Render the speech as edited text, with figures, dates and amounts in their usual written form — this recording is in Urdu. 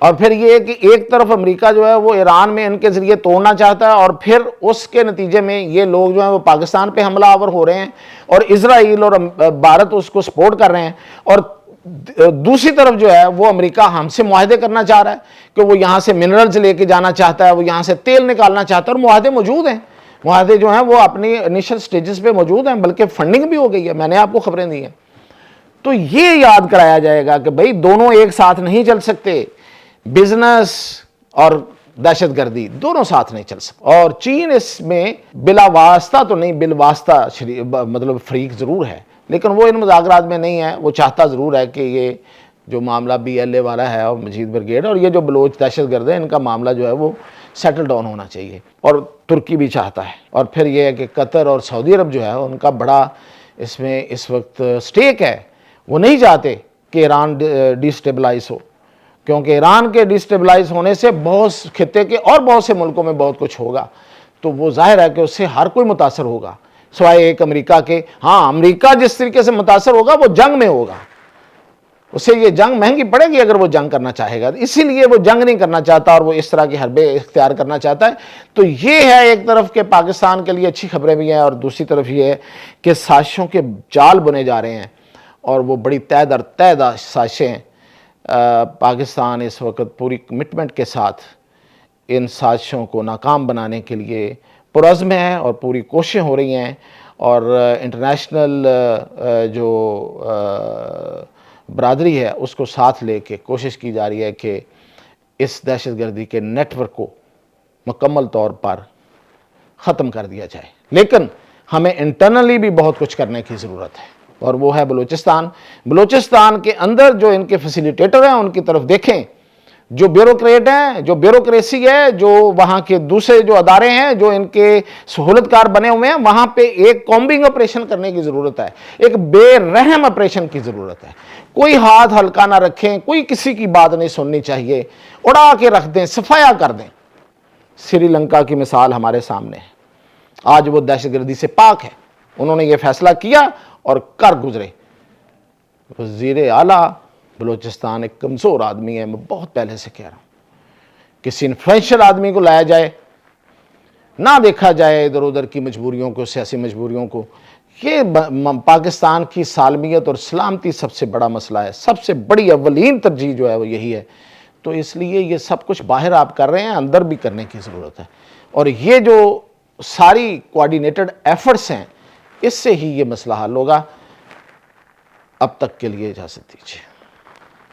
اور پھر یہ کہ ایک طرف امریکہ جو ہے وہ ایران میں ان کے ذریعے توڑنا چاہتا ہے، اور پھر اس کے نتیجے میں یہ لوگ جو ہیں وہ پاکستان پہ حملہ آور ہو رہے ہیں، اور اسرائیل اور بھارت اس کو سپورٹ کر رہے ہیں، اور دوسری طرف جو ہے وہ امریکہ ہم سے معاہدے کرنا چاہ رہا ہے کہ وہ یہاں سے منرلز لے کے جانا چاہتا ہے، وہ یہاں سے تیل نکالنا چاہتا ہے، اور معاہدے موجود ہیں، معاہدے جو ہیں وہ اپنی انیشل سٹیجز پہ موجود ہیں، بلکہ فنڈنگ بھی ہو گئی ہے، میں نے آپ کو خبریں دی ہیں۔ تو یہ یاد کرایا جائے گا کہ بھئی دونوں ایک ساتھ نہیں چل سکتے، بزنس اور دہشت گردی دونوں ساتھ نہیں چل سکتے، اور چین اس میں بلا واسطہ تو نہیں، بالواسطہ مطلب فریق ضرور ہے، لیکن وہ ان مذاکرات میں نہیں ہے۔ وہ چاہتا ضرور ہے کہ یہ جو معاملہ بی ایل اے والا ہے اور مجید بریگیڈ اور یہ جو بلوچ دہشت گرد ہیں، ان کا معاملہ جو ہے وہ سیٹل ڈاؤن ہونا چاہیے، اور ترکی بھی چاہتا ہے۔ اور پھر یہ ہے کہ قطر اور سعودی عرب جو ہے ان کا بڑا اس میں اس وقت سٹیک ہے، وہ نہیں چاہتے کہ ایران ڈی سٹیبلائز ہو، کیونکہ ایران کے ڈی سٹیبلائز ہونے سے بہت خطے کے اور بہت سے ملکوں میں بہت کچھ ہوگا، تو وہ ظاہر ہے کہ اس سے ہر کوئی متاثر ہوگا سوائے ایک امریکہ کے۔ ہاں، امریکہ جس طریقے سے متاثر ہوگا وہ جنگ میں ہوگا، اسے یہ جنگ مہنگی پڑے گی اگر وہ جنگ کرنا چاہے گا، اسی لیے وہ جنگ نہیں کرنا چاہتا اور وہ اس طرح کی حربے اختیار کرنا چاہتا ہے۔ تو یہ ہے ایک طرف کہ پاکستان کے لیے اچھی خبریں بھی ہیں، اور دوسری طرف یہ ہے کہ سازشوں کے جال بنے جا رہے ہیں، اور وہ بڑی طے در طے سازشیں۔ پاکستان اس وقت پوری کمٹمنٹ کے ساتھ ان سازشوں کو ناکام بنانے کے لیے پرعزم ہے، اور پوری کوششیں ہو رہی ہیں، اور انٹرنیشنل جو برادری ہے اس کو ساتھ لے کے کوشش کی جا رہی ہے کہ اس دہشت گردی کے نیٹ ورک کو مکمل طور پر ختم کر دیا جائے۔ لیکن ہمیں انٹرنلی بھی بہت کچھ کرنے کی ضرورت ہے، اور وہ ہے بلوچستان کے اندر جو ان کے فیسیلیٹیٹر ہیں ان کی طرف دیکھیں، جو بیوروکریٹ ہیں، جو بیوروکریسی ہے، جو وہاں کے دوسرے جو ادارے ہیں جو ان کے سہولت کار بنے ہوئے ہیں، وہاں پہ ایک کامبنگ آپریشن کرنے کی ضرورت ہے، ایک بے رحم آپریشن کی ضرورت ہے۔ کوئی ہاتھ ہلکا نہ رکھیں، کوئی کسی کی بات نہیں سننی چاہیے، اڑا کے رکھ دیں، صفایا کر دیں۔ سری لنکا کی مثال ہمارے سامنے ہے، آج وہ دہشت گردی سے پاک ہے، انہوں نے یہ فیصلہ کیا اور کر گزرے۔ وزیر اعلیٰ بلوچستان ایک کمزور آدمی ہے، میں بہت پہلے سے کہہ رہا ہوں، کسی انفلوئنشل آدمی کو لایا جائے، نہ دیکھا جائے ادھر ادھر کی مجبوریوں کو، سیاسی مجبوریوں کو۔ یہ پاکستان کی سالمیت اور سلامتی سب سے بڑا مسئلہ ہے، سب سے بڑی اولین ترجیح جو ہے وہ یہی ہے۔ تو اس لیے یہ سب کچھ باہر آپ کر رہے ہیں، اندر بھی کرنے کی ضرورت ہے، اور یہ جو ساری کوآرڈینیٹڈ ایفرٹس ہیں، اس سے ہی یہ مسئلہ حل ہوگا۔ اب تک کے لیے اجازت دیجیے۔